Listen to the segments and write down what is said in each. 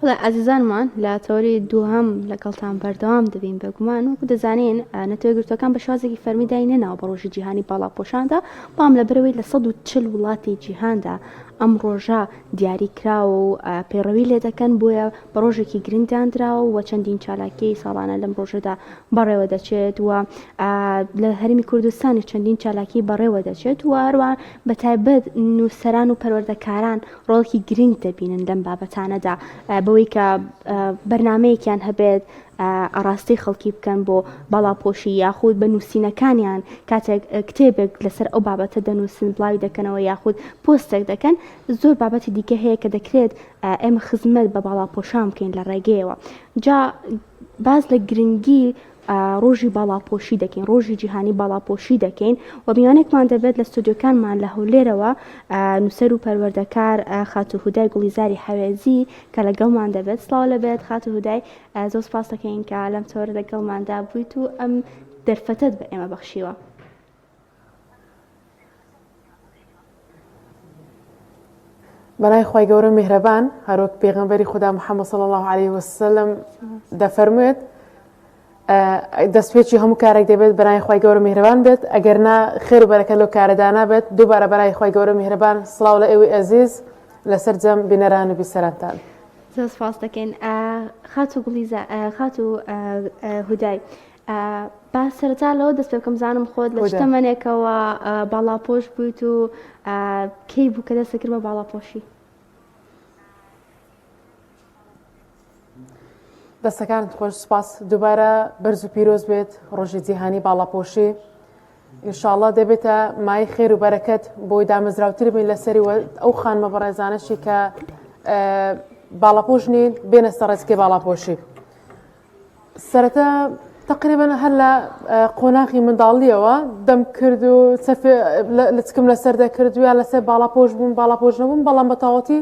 بەڵێ ئازیزانمان لە تەوەری دووهەم لەگەڵتان بەردەوام دەبین بەگومان و دەزانین نەتەوەی گرتوەکان بە شازێکی فەرمیدای نەناوە بە ڕۆژی جیهانی باڵاپۆشاندا بام لە بەرەوەی لە 140 وڵاتی جیهاندا ئەم ڕۆژە دیاریکراوە و پەیڕەوی لێ دەکەن بۆیە بە ڕۆژێکی گرنگدانراوە و چەندین چالاکی ساڵانە لەم ڕۆژەدا بەڕێوە دەچێت و لە هەرمی کوردستانی چەندین چالاکی بەڕێوە دەچێت و هەروە بە تایبەت نووسەران و پەروەردەکاران ڕۆڵی گرنگ دەبینن لەم بابەتانەدا بەوەی کە بەرنمەیەکیان هەبێت ئاڕاستی خەڵکی بکەن بۆ باڵاپۆشی یاخود بە نووسینەکانیان کاتێک کتێبێک لەسەر ئەو بابەتە دەنووسن بڵاوی دەکەنەوە یاخود پۆستێک دەکەن زۆر بابەتی دیکە هەیە کە دەکرێت ئێمە خزمەت بە باڵاپۆشان بکەین لە ڕێگەیەوە جا باز لە گرنگی ڕۆژی باڵاپۆشی دەکەین ڕۆژی جیهانی باڵاپۆشی دەکەین و میوانێکمان دەبێت لە ستودیۆکانمان لە هەولێرەوە نووسەر و پەروەردەکار خاتو هودای گوڵیزاری حەوێزی کە لەگەڵمان دەبێت سڵاو لەبێت خاتو هودای زۆر سپاس دەکەین کە لەم تۆرە لەگەڵماندا بوویت و ئەم دەرفەتت بە ئێمە بەخشیوە. بەنای خی گەورە میهرەبان هەروەک پێغەمبەری خوددا محەممەد صلی الله عليه وسلم دەفەرموێت دەستپێکی هەموو کارێک دەبێت بەنای خی گەورە میهرەبان بێت ئەگەرنا خێر و بەرەکەت لەو کارەدانا بێت دووبارە بەنای خی گەورە میهرەبان سڵاو لە ئێوەی ئەزیز لەسەر جەم بینەران و بیسەرانتان. زۆر سپاس دەکەین خاتو گوڵیزە خاتو هودای با سەرەتا لەوە دەست پێ بکەم زانم خۆت لە شتەمەنێکەوە باڵاپۆش بوویت و کەی بوو کە دەستە کرد بە باڵاپۆشی؟ دەستەکانت خۆش سپاس دووبارە بەرز و پیرۆز بێت ڕۆژی جیهانی باڵاپۆشی ئینشاءڵڵا دەبێتە مای خێر و بەرەکەت بۆی دامەزراوتر بین لەسەری ئەو خانمە بەڕێزانەشی کە باڵاپۆش نین بێنە سەر ڕێزکەی باڵاپۆشی. سەرەتا تقریبا هەر لە قۆناغی منداڵیەوە دەم کرد و لچکم لەسەر دەکرد و یا لەسەر باڵاپۆش بووم باڵاپۆش نەبووم بەڵام بەتاوەتی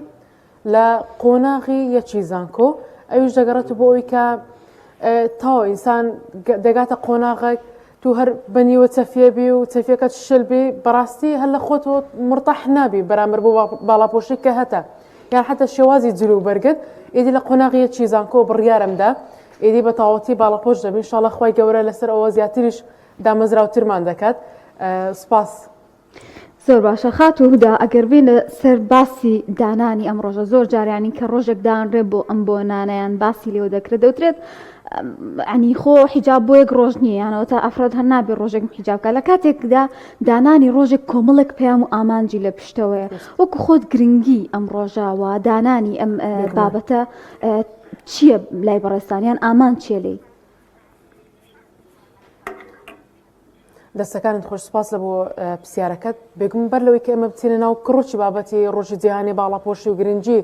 لە قۆناغی یەکی زانکۆ ئەویش دەگەڕێت بۆ ئەوی کە تاوە ئینسان دەگاتە قۆناغێک تو هەر بەنیوە چەفێبی و چەفێکەت شلبی بەڕاستی هەر لە خۆت مرتاح نابی بەرامبەر بۆ باڵاپۆشی کە هەتە یان حتى شێوازی جلو بەرگت ئیدی لە قۆناغی یەکی زانکۆ بڕیارمدا ئیدی بە تاوەتی باڵاپۆش دەبین ئینشاڵڵا خوای گەورە لەسەر ئەوە زیاتریش دامەزراوترمان دەکات. سپاس. زۆر باشە خاتو هودا ئەگەر بێنە سەر باسی دانانی ئەم ڕۆژە زۆر جاریانی کە ڕۆژێک دانرێ بۆ ئەم بۆ نانیان باسی لێوە دەکرێت دەوترێت ئەنی خۆ حیجاب بۆ یەک ڕۆژ نییە یانەوە تا ئەفراد هەر نابێ ڕۆژێک حیجابکە لە کاتێکدا دانانی ڕۆژێک کۆمەڵێک پەیام و ئامانجی لە پشتەوەیە وەکو خۆت گرنگی ئەم ڕۆژاوە دانانی ئەم بابەتە چییە لای بەڕێستانیان ئامان چیە لێی؟ دەستەکانت خۆش سپاس لە بۆ پرسیارەکەت بێگوم بەر لەوەی کە ئێمە بچینە ناو کڕۆکی بابەتی ڕۆژی جیهانی باڵاپۆشی و گرنگی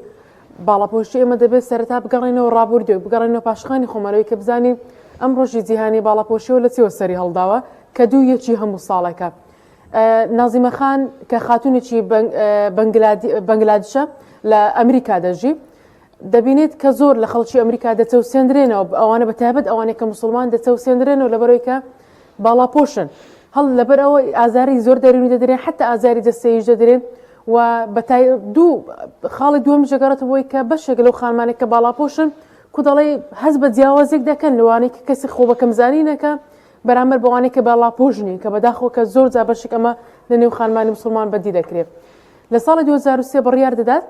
باڵاپۆشی ئێمە دەبێت سەرەتا بگەڕێنەوە ڕابردوێک بگەڕێنەوە پاشخانی خۆمەرەوەی کە بزانین ئەم ڕۆژی جیهانی باڵاپۆشیەوە لە چیوە سەری هەڵداوە کە دوو یەکی هەموو ساڵێکە. نازیمە خان کە خاتونێکی بەنگلادیشە لە ئەمریکا دەژی دەبینێت کە زۆر لە خەڵکی ئەمریکا دەچەوسێنرێنەوە ئەوانە بەتایبەت ئەوانێک کە موسڵمان دەچەوسێنرێنەوە لەبەرەوەی کە باڵاپۆشن هەڵ لەبەر ئەوە ئازاری زۆر دەرونی دەدرێن حتا ئازاری دەستەیش دەدرێن و دوو خاڵی دووەم ژەگەڕێتەوە بۆی کە بەشێک لەو خانمانێک کە باڵاپۆشن کو دەڵێ هەز بە جیاوازێک دەکەن لەوانەیە کە کەسی خۆ بە کەمزانینەکە بەرامبەر بەوانەیە کە باڵاپۆشنین کە بەداخەوە کە زۆر جا بەشێک ئەمە لە نێو خانمانی موسڵمان بەدی دەکرێت. لە ساڵی 2023 بڕیار دەدات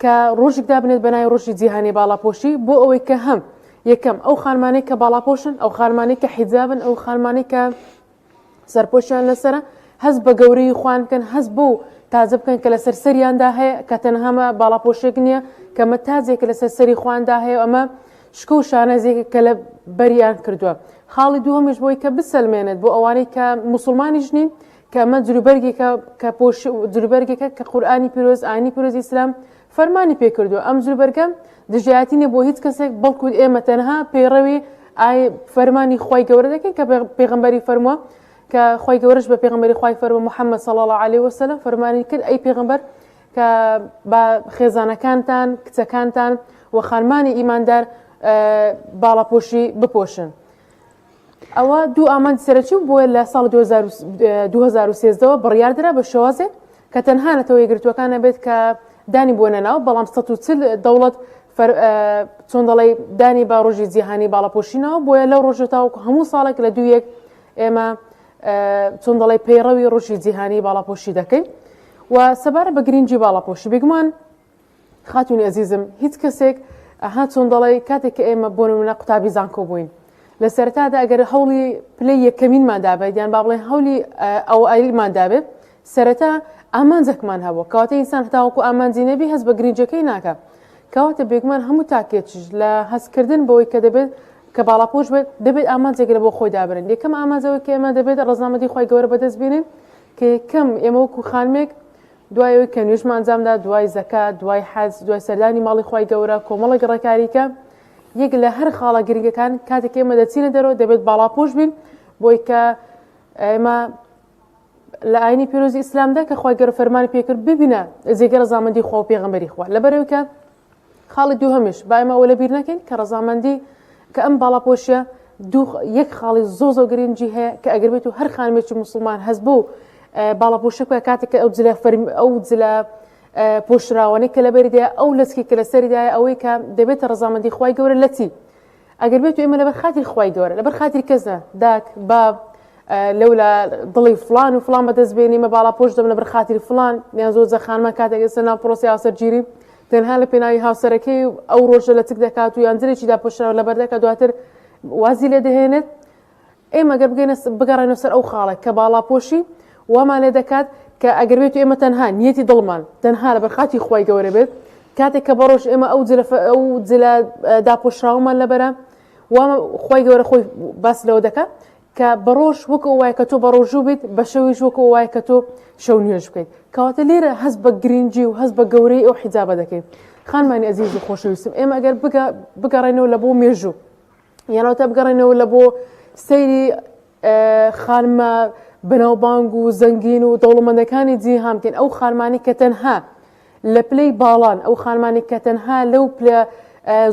کە ڕۆژێک دابنێت بەناوی ڕۆژی جیهانی باڵاپۆشی بۆ ئەوەی کە هەم یەکەم ئەو خانمانەی کە باڵاپۆشن ئەو خانمانەی کە حیجابن ئەو خانمانەی کە سەرپۆشیان لەسرە هەز بە گەورەی خوان بکەن هەز بۆ تازە بکەن کە لەسەر سەریاندا هەیە کە تەنهامە باڵاپۆشێک نییە کە مە تازێکە لەسەر سەری خواندا هەیە ئەمە شکە و شانەزێکە کە لە بەریان کردووە. خاڵی دووەمیش بۆی کە بسەلمێنێت بۆ ئەوانەی کە موسڵمانیش نین کە ئەمە جلوبەرگێکە کە جلوبەرگێکە کە قورئانی پیرۆز ئاینی پیرۆزی ئیسلام فەرمانی پێ کردووە ئەم جلوبەرگە دژایەتی نیە بۆ هیچ کەسێک بەڵکو ئێمە تەنها پەیڕەوی فەرمانی خوای گەورە دەکەین کە پێغەمبەری فەرمووە کە خوای گەورەش بە پێغەمبەری خوای فەرمووە محەممەد صلی الله عليه وسلم فەرمانی کرد ئەی پێغەمبەر کە بە خێزانەکانتان کچەکانتان و خانمانی ئیماندار باڵاپۆشی بپۆشن. ئەوە دوو ئامانج سەرەکی بووە لە ساڵ 2013ەوە بڕیاردرا بە شێوازێک کە تەنها نەتەوە یەکگرتووەکانە بێت کە دانی بۆ نەناو بەڵام 140 دەوڵەت چۆن دەڵێ دانی با ڕۆژی جیهانی باڵاپۆشینەوە بۆیە لەو ڕۆژە تاوەکو هەموو ساڵێک لە دوویەک ئێمە چۆن دەڵێ پەیڕەوی ڕۆژی جیهانی باڵاپۆشی دەکەین و سەبارە بە گرنگی باڵاپۆشی بێگومان خاتونی ئەزیزم هیچ کەسێک ها چۆن دەڵێ کاتێک کە ئێمە بۆ نمونە قوتابی زانکۆ بووین لە سەرەتادا ئەگەر هەوڵی پلەی یەکەمینمان بێت یان با بڵێن هەولی ئەو ئایلیمان بێت سەرەتا ئامانجێکمان هەبووە کەواتە ئینسان هەتاوەکو ئامانجی نەبی هەست بە گرنگەکەی ناکە کەواتە بێگومان هەموو تاکێکیش لە هەستکردن بەوەی کە دەبێت کە باڵاپۆش بێت دەبێت ئامانجێک لە بۆ خۆی دابرن یەکەم ئامانجەوەی کە ئێمە دەبێت ڕەزامەندی خۆی گەورە بەدەست بێنین کە یەکەم ئێمە وەکو خانمێک دوایەوەی کە نوێژمان ئەنجامدا دوای زەکات دوای حەج دوای سەردانی ماڵی خۆی گەورە کۆمەڵێک ڕێکاریکە یەک لە هەر خاڵە گرنگەکان کاتێک ئێمە دەچینە دەرەوە دەبێت باڵاپۆش بین بۆی کە ئێمە لە ئاینی پیرۆزی ئیسلامدا کە خۆی گەورە فەرمانی پێکرد ببینە جێگە ڕەزامەندی خوا و پێغەمبەری خوا لەبەرەوەی کە خاڵی دووهەمیش با ئێمە ئەوە لەبیر نەکەین کە ڕەزامەندی کە ئەم باڵاپۆشیە یەک خاڵی زۆ گرنگی هەیە کە ئەگەر بێت و هەر خانمێکی موسڵمان هەست بوو باڵاپۆشە بکە کاتێک کە ئەو جلە پۆشراوانەی کە لەبەریدایە ئەو لەچکی کە لەسەریدایە ئەوەی کە دەبێتە ڕەزامەندی خوای گەورە لەچی ئەگەر بێت و ئێمە لەبەر خاتری خوای گەورە لەبەر خاتری کەسە داک باب لەولا دڵی فلان و فلان بەدەست بێنی مە باڵاپۆش دەم لەبەر خاتری فلان یان زۆر جەخانمان کاتێک ئێستا ناو پرۆسی هاوسەرگیری تەنها لە پێناوی هاوسەرەکەی ئەو ڕۆژە لە چک دەکات و یان جلێکی داپۆشراوە لەبەر دەکات دواتر وازی لێ دەهێنێت ئێمە ئەگەر بگەڕێنەوە سەر ئەو خاڵێک کە باڵاپۆشی وامان لێ دەکات کە ئەگەر بێت و ئێمە تەنها نیەتی دڵمان تەنها لەبەر خاتی خوای گەورە بێت کاتێک کە بەڕۆژ ئێمە ئەو جلە داپۆشراومان لەبەرە وامە خوای گەورە خۆی باس لەوە دەکات کە بەڕۆژ وەکو وایە کە تۆ بەڕۆژوو بیت بە شەویش وەکو وایە کە تۆ شەو نوێژ بکەیت کەواتە لێرە هەست بە گرنگی و هەست بە گەورەی ئەو حیجابە دەکەیت خانمانی ئەزیز و خۆشەویستم ئێمە ئەگەر بگەڕێنەوە لە بۆ مێژوو یانەوەتە بگەڕێنەوە لە بۆ سەیری خانمە بەناوبانگ و زەنگین و دەوڵەمەندەکانی جیهان بکەین ئەو خانمانی کە تەنها لە پلەی باڵان ئەو خانمانی کە تەنها لەو پلە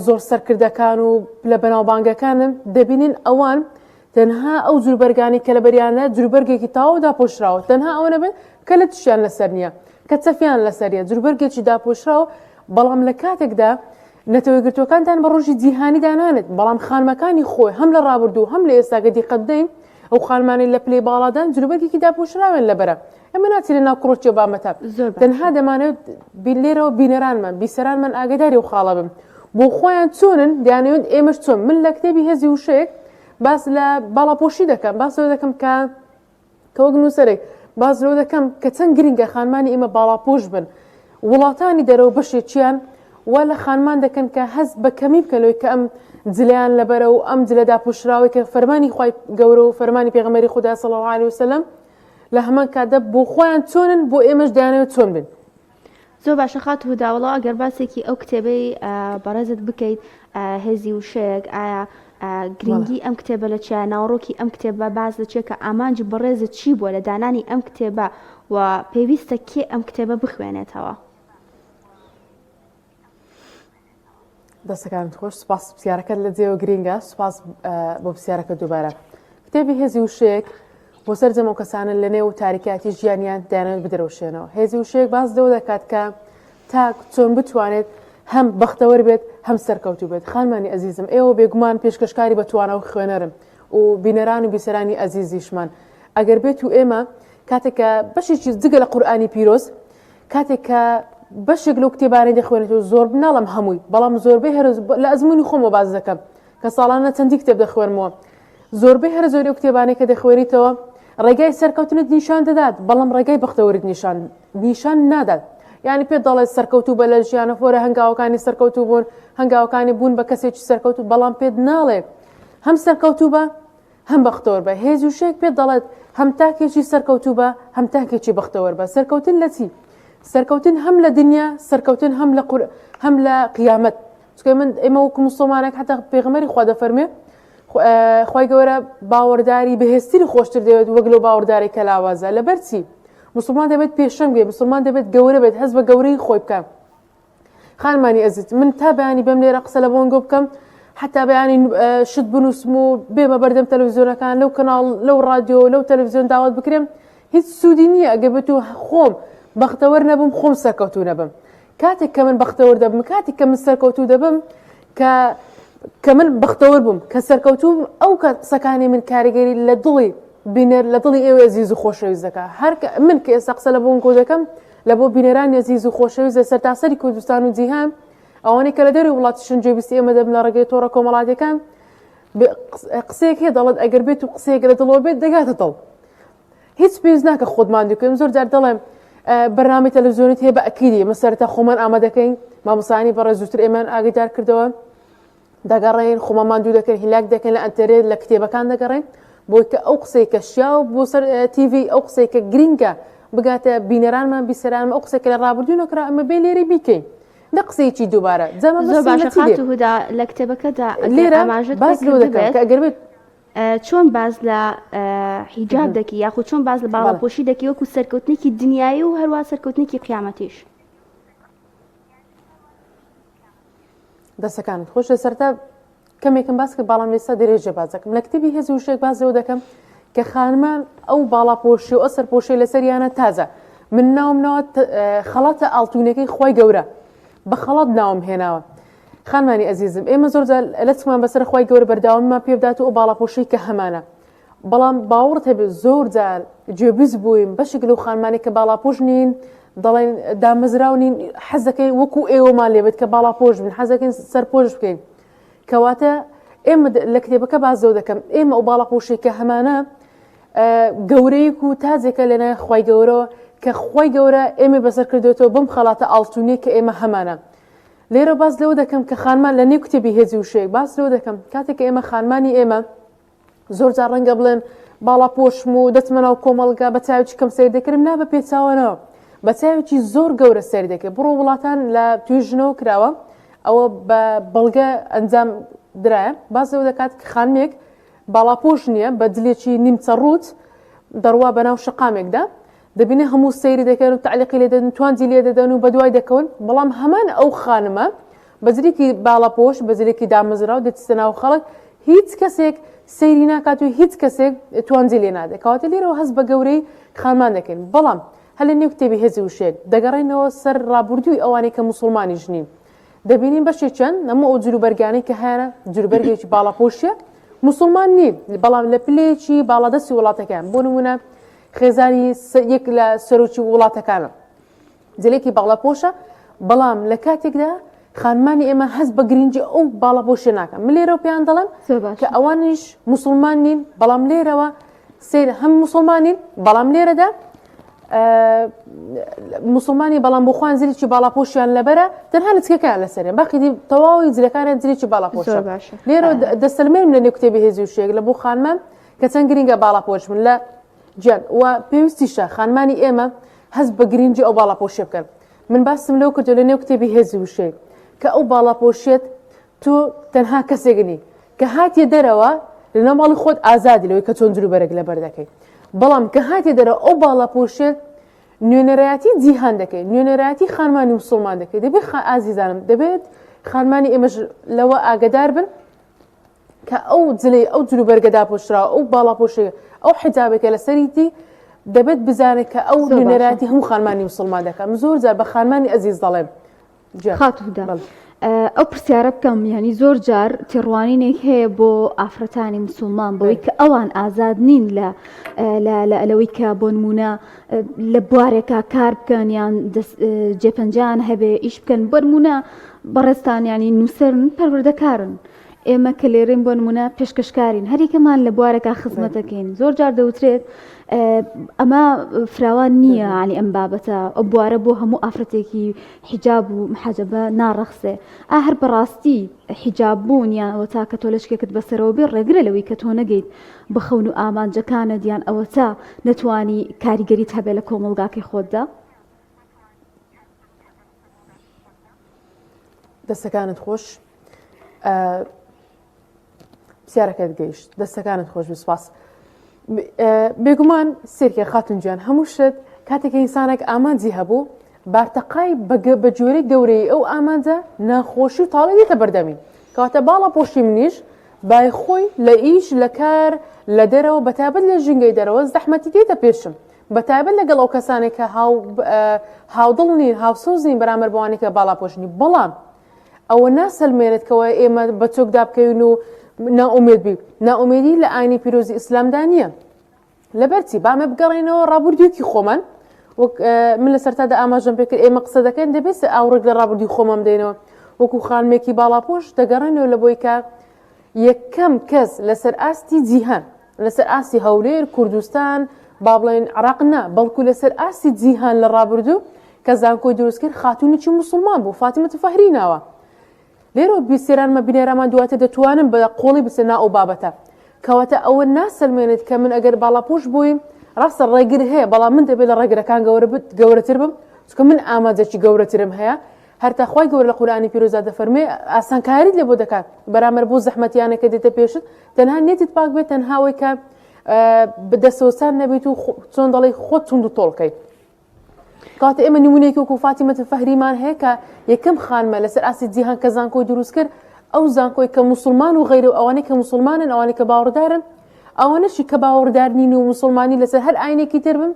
زۆر سەرکردەکان و پلە بەناوبانگەکانن دەبینین ئەوان تەنها ئەو جووربەرگانی کە لە بەریانە جووربەرگێکی تاوا داپۆشراوە تەنها ئەوە نەبێت کە لە تووشیان لەسەر نییە کە چەفیان لەسەریە جووربەرگێکی داپۆشراوە بەڵام لە کاتێکدا نەتەوەی گرتوەکانتان بە ڕۆژی جیهانی دانانێت بەڵام خانمەکانی خۆی هەم لە ڕابردوو هەم لە ئێستاگە دیقەت بدەین ئەو خانمانی لە پلەی باڵادان جووربەرگێکی داپۆشراوێن لەبەرە ئەمە ناچێت لە ناو کڕۆچی و بامەتە تەنها دەمانەوێت لێرەوە بینەرانمان بیسەرانمان ئاگداری و خاڵە بم بۆ خۆیان چۆنن دەیانەوێت ئێمەش چۆن من لە کتێبی هێزی وشەیەک باس لە باڵاپۆشی دەکەم باس لەوە دەکەم کە وەک نووسەرێک باس لەوە دەکەم کە چەند گرنگە خانمانی ئێمە باڵاپۆش بن وڵاتانی دەرەوە بەشێکیان وا لە خانمان دەکەن کە هەست بە کەمی بکەنەوەی کە ئەم جلیان لەبەرە و ئەم جلە داپۆشراوی کە فەرمانی خوای گەورە و فەرمانی پێغەمبەری خوددا صلی الله علیه وسلم لە هەمان کاتدا بۆ خۆیان چۆنن بۆ ئێمەش دەیانەوێت چۆن بن زۆر باشە خات هودا وەڵا ئەگەر باسێکی ئەو کتێبەی بەڕێزت بکەیت هێزی وشەیەک ئایا گرنگی ئەم کتێبە لە چیە ناوڕۆکی ئەم کتێبە باز دەچێت کە ئامانجی بەڕێزت چی بووە لە دانانی ئەم کتێبە و پێویستە کێ ئەم کتێبە بخوێنێتەوە دەستەکانت خۆش سوپاس پرسیارەکەت لە جێوە گرینگە سوپاس بۆ پرسیارەکە دووبارە کتێبی هێزی وشەیەک بۆ سەرجەمە و کەسانە لە نێو تاریکاتی ژیانیان دەیانەوێت بدرەوشێنەوە هێزی وشەیەک باز لەوە دەکات کە تا چۆن بتوانێت هەم بەختەوەر بێت هەم سەرکەوتوو بێت خانمانی ئەزیزم ئێوە بێگومان پێشکەشکاری بەتوانەوە خوێنەرم و بینەران و بیسەرانی ئەزیزیشمان ئەگەر بێت و ئێمە کاتێککە بەشێکی جگە لە قورئانی پیرۆز کاتێک کە بەشێک لەو کتێبانەی دەخوێنێتەوە زۆر ناڵم هەمووی بەڵام زۆربەی هەر لە ئەزمموی خۆمەوە باز دەکەم کە ساڵانە چەندی کتێب دەخوێنمەوە زۆربەی هەر زۆری ئەو کتێبانەی کە دەخوێنیتەوە ڕێگای سەرکەوتنت نیشان دەدات بەڵام ڕێگای بەختەوەرت نیشان نادات یعنی پێ دەڵێت سەرکەوتوو بە لە ژیانە فۆرە هەنگاوەکانی سەرکەوتوو بوون هەنگاوەکانی بوون بە کەسێکی سەرکەوتوو بەڵام پێت ناڵێ هەم سەرکەوتوو بە هەم بەختەوەر بە هێز و شێک پێت دەڵێت هەم تاکێکی سەرکەوتوو بە هەم تاکێکی بەختەوەر بە سەرکەوتن لە چی سەرکەوتن هەم لە دنیا سەرکەوتن هەم لە قیامەت چکە من ئێمە وەکو موسڵمانێک حتا پێغەمبەری خوا دەفەرمێ خوای گەورە باوەڕداری بەهێزتری خۆشتر دەوێت وەک لەو باوەڕداری کە لاوازە لەبەر چی مسلمان دەبێت پێشەم بێت مسلمان دەبێت گەورە بێت هەست بە گەورەی خۆی بکە خانمانی ئەزیز من تا بەیانی بەم لێرە قسە لە بۆنگۆ بکەم حتا بەیانی شت بنووسم و بێمە بەردەم تەلەڤیزیۆنەکان لەو کەناڵ لەو ڕادیۆ لەو تەلەڤیزیۆن داوات بکرێم هیچ سوودی نییە ئەگەر بێت و خۆم بەختەوەر نەبم خۆم سەرکەوتوو نەبم کاتێک کە من بەختەوەر دەبم کاتێک کە من سەرکەوتوو دەبم کە من بەختەوەر بووم کە سەرکەوتوم ئەو قسەکانی من کاریگەری لە دڵی بینەر لە دڵی ئێوە عزیز و خۆشەویست دەکات هەر من کە ئێستا قسە لە بۆ کۆ دەکەم لە بۆ بینەرانی عزیز و خۆشەویست لە سەرتاسەری کوردستان و جیهان ئەوانەی کە لە دەروی وڵاتیشن جێبیستی ئێمە دەبن لە ڕێگەی تۆڕە کۆمەڵاتیەکان قسەیەک هەیە دەڵێت ئەگەر بێت و قسەیەک لە دڵەوە بێت دەگاتە دڵ هیچ پێویست ناکە خۆتمان دوکەم زۆر جار دەڵێم بەرنامەی تەلەڤیزیۆنیت هەیە بە ئەکیدی ئێمە سەرەتا خۆمان ئامادەکەین مامۆستایانی بەڕێز زووتر ئێمان ئاگادار کردەوە دەگەڕێن خۆمان دوو دەکەین هیلاک دەکەین لە ئەنتەرنێت لە کتێبەکان دەگەڕێن بۆی کە ئەو قسەی کە شیاو بۆ سەر تیڤی ئەو قسەی کە گرینگە بگاتە بینەرانمان بیسەرانمە ئەو قسەی کە لە ڕابردوونەکرا ئەمە بێ لێرەی بیکەین نە قسەیەکی دووبارە زۆر باشە خاتوهودا لە کتێبەکەدا لێرە باس لەوە دەکەم کە ئەگەر بێت چۆن باز لە حیجاب دەکی یاخود چۆن باز لە باڵاپۆشی دەکی وەکو سەرکەوتنێکی دنیایی و هەروە سەرکەوتنێکی قیامەتیش دەستەکانت خۆش لە سەرتا کەمێکم باس کرد باڵام لێستا درێژە باز دەکەم لە کتێبی هێزی وشێک باز لەوە دەکەم کە خانمان ئەو باڵاپۆشی و ئەو سەرپۆشەی لەسەریانە تازە من ناومنەوە خەڵاتە ئاڵتونەکەی خۆی گەورە بە خەڵات ناوم هێناوە خانمانی ئەزیزم ئێمە زۆر لە چمان بەسەر خۆی گەورە بەرداواممان پێ بدات و ئەو باڵاپۆشەی کە هەمانە بەڵام باوەڕت هەبێت زۆر جار گوێبیست بووین بەشێک لەو خانمانی کە باڵاپۆش نین دەڵێن دامەزراو نین حەز دەکەین وەکو ئێوەمان لێبێت کە باڵاپۆش بن حەز دەکەین سەرپۆش بکەین کەواتە ئێمە لە کتێبەکە بازەوە دەکەم ئێمە ئەو باڵاپۆشەی کە هەمانە گەورەیەک و تازێکە لەنای خۆی گەورەوە کە خۆی گەورە ئێمە بەسەر کردوێتەوە بم خەڵاتە ئاڵتونەی کە ئێمە هەمانە لێرە باز لەوە دەکەم کە خانمان لە نێو کتێبی هێزی وشەیەک باس لەوە دەکەم کاتێک کە ئێمە خانمانی ئێمە زۆر جار ڕەنگە بڵێن باڵاپۆشم و دەچمە ناو کۆمەڵگا بە چاوێکی کەم سەیر دەکردم نا بە پێچاوەنەوە بە چاوێکی زۆر گەورە سەیر دەکرد بڕۆ وڵاتان لە توێژنەوە کراوە ئەوە بە بەڵگە ئەنجام درایە باس لەوە دەکات کە خانمێک باڵاپۆش نییە بە دلێکی نیمچە ڕوت دەڕوا بەناو شقامێکدا دەبینێ هەموو سەیری دەکەن و تعلیقی لێ دەدەن توانجی لێ دەدەن و بەدوای دەکەون بەڵام هەمان ئەو خانمە بەزرێکی باڵاپۆش بەزرێکی دامەزراو دەچستە ناو خەڵک هیچ کەسێک سەیری ناکات و هیچ کەسێک توانجی لێ نادێت کەواتە لێرەوە هەست بە گەورەی خانمان دەکەین بەڵام هەل لە نێو کتێبی هێزی وشێک دەگەڕێنەوە سەر ڕابردووی ئەوانەی کە موسڵمانی ژنین دەبینین بەشێکیان ئەمە ئەو جلوبەرگانەی کە هەیە جلوبەرگێکی باڵاپۆشیە موسڵمان نین بەڵام لە پلەیەکی باڵادەستی وڵاتەکان بۆ نمونە خێزانی یەک لە سەرۆکی وڵاتەکانە جلێکی باڵاپۆشە بەڵام لە کاتێکدا خانمانی ئێمە هەست بە گرنگی ئەو باڵاپۆشە ناکەن من لێرەوە پێیان دەڵێم کە ئەوانیش موسڵمان نین بەڵام لێرەوە سیر هەم موسڵمانین بەڵام لێرەدا موسڵمانی بەڵام بۆ خوان زیرێکی باڵاپۆشیان لەبەرە تەنها لچکەکان لەسەریان باقی تەواوی جلەکانیان زیرێکی باڵاپۆشە لێرەوە دەستەلمێنم لە نێو کتێبی هێزی وشەیەک لە بۆ خانمان کە چەند گرنگە باڵاپۆش من لە گیان و پێویستیشە خانمانی ئێمە هەست بە گرنگی ئەو باڵاپۆشیە بکەن من باسم لەو کردو لە نێو کتێبی هێزی وشەیەک کە ئەو باڵاپۆشێت تۆ تەنها کەسێکنی کە هاتیە دەرەوە لە نەماڵی خۆت ئازادی لەوەی کە چۆن جلوبەرێک لەبەر دەکەی بەڵام کە هاتیە دەرەوە ئەو باڵاپۆشێت نوێنەرایەتی جیهان دەکەی نوێنەرایەتی خانمانی موسڵمان دەکەی دەبێت ئازیزانم دەبێت خانمانی ئێمەش لەوە ئاگدار بن کە ئەو جلەی ئەو جلوبەرگەدا پۆشراوە ئەو باڵاپۆشەیە ئەو حجابێکە لەسەریتی دەبێت بزانێت کە ئەو نوێنەرایەتی هەموو خانمانی موسڵمان دەکەم زۆر جار بە خانمانی ئەزیز دەڵێم خاتوودا ئەو پرسیارە بکەم یعنی زۆر جار تێڕوانینێک هەیە بۆ ئافرەتانی مسلمان بەوەی کە ئەوان ئازاد نین لەوەی کە بۆ نمونە لە بوارێکە کار بکەن یان جێپەنجیان هەبێ ئیش بکەن بۆ نمونە بەڕێستان ینی نووسرن پەروەردەکارن ئێمە کە لێرەین بۆ نمونە پێشکەشکارین هەریکەمان لە بوارێکە خزمەتەکەین زۆر جار دەوترێت ئەمە فراوان نییە علی ئەم بابەتە ئەو بوارە بۆ هەموو ئافرەتێکی حیجاب و محەجەبە ناڕەخسێ هەر بەڕاستی حیجاب بوون یان ئەوە تا کە تۆ لەشکێکت بەسەرەوە بێ ڕێگرە لەوەی کە تۆ نەگەیت بخەون و ئامانجەکانت یان ئەوە تا نەتوانی کاریگەریت هەبێ لە کۆمەڵگاکەی خۆتدا دەستەکانت خۆش پرسیارەکەت گەیشت دەستەکانت خۆش بسپاس بێگومان سێرکە خاتونجیان هەموو شت کاتێک ئینسانێک ئامانجی هەبوو بارتەقای بە جۆرەی گەورەی ئەو ئامانجە ناخۆشی و تاڵی دێتە بەردەمی کەواتە باڵاپۆشی منیش بای خۆی لە ئیش لە کار لە دەرەوە بەتابەت لە ژینگەی دەرەوە زەحمەتی دێتە پێشم بەتایبەت لەگەڵ ئەو کەسانێک کە هاودڵ نین هاوسۆز نین بەرامبەر بەوانەی کە باڵاپۆشنی بەڵام ئەوە ناسەلمێنێتکەوە ئێمە بە چۆکدا بکەین و ناومێد بی ناومێدی لە ئاینی پیرۆزی ئیسلامدا نییە لەبەرچی بامە بگەڕێنەوە ڕابردوویەکی خۆمان من لە سەرتادا ئاماژەم پێ کرد ئێمە قسە دەکەین دەبێت ئاوڕێک لە ڕابردووی خۆمەم دێنەوە وەکو خانمێکی باڵاپۆش دەگەڕێنەوە لە بۆی کە یەکەم کەس لەسەر ئاستی جیهان لەسەر ئاستی هەولێر کوردستان با بڵێن عراق نا بەڵکو لەسەر ئاستی جیهان لە ڕابردوو کە زانکۆی دروست کرد خاتونێکی موسڵمان بوو فاتیمەت فەهری ناوە لێرە بیرسێرانمە بینێرامان دواتە دەتوانن بە قۆڵی بسێنا ئەو بابەتە کەواتە ئەوە ناسەلمێنێت کە من ئەگەر باڵاپۆش بووی ڕاستە ڕێگر هەیە بەڵام من دەبێت لە ڕێگرەکان گەورەتر بم چونکە من ئاماجێکی گەورەترم هەیە هەرتا خوای گەورە لە قورئانی پیرۆزدا دەفەرمێ ئاسانکاریت لێ بۆ دەکات بەرامبەر بۆ زەحمەتیانەکە دێتە پێشت تەنها نێتت پاک بێت تەنها ئەوەی کە بەدەستەوەسان نەبێت و چۆن دەڵێ خۆت توند و تۆڵکەیت کاتە ئێمە نمونەیەکی وەکو فاتیمەت فەهریمان هەیە کە یەکەم خانمە لەسەر ئاسی جیهان کە زانکۆی دروست کرد ئەو زانکۆی کە موسڵمان و غەیرە ئەوانەی کە موسڵمانن ئەوانەی کە باوەڕدارن ئەوانەشی کە باوەڕدار نین و موسڵمانی لەسەر هەر ئاینێکی تر بن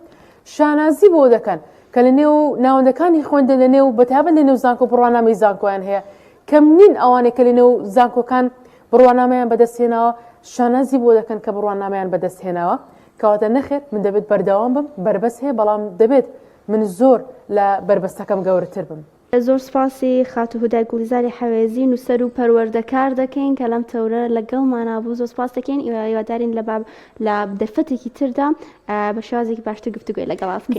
شانازی بۆ دەکەن کە لە نێو ناوەندەکانی خوێندە لە نێو بەتابەت لە نێو زانکۆ بڕوانامەی زانکۆیان هەیە کەم نین ئەوانەی کە لە نێو زانکۆکان بڕوانامەیان بەدەستهێناوە شانازی بۆ دەکەن کە بڕوانامەیان بەدەستهێناوە کەواتە نەخێت من دەبێت بەردەوام بم بربەست هەیە بەڵام دەبێت من زۆر لە بربەستەکەم گەورەتر بم زۆر سپاسی خاتو هودای گوڵزاری حەوێزی نووسەر و پەروەردەکار دەکەین کە لەم تەورە لەگەڵمانە بوو زۆر سپاس دەکەین هیوادارین لە دەرفەتێکی تردا بە شێوازێکی باشتر گفتوگوی لەگەڵا بکەین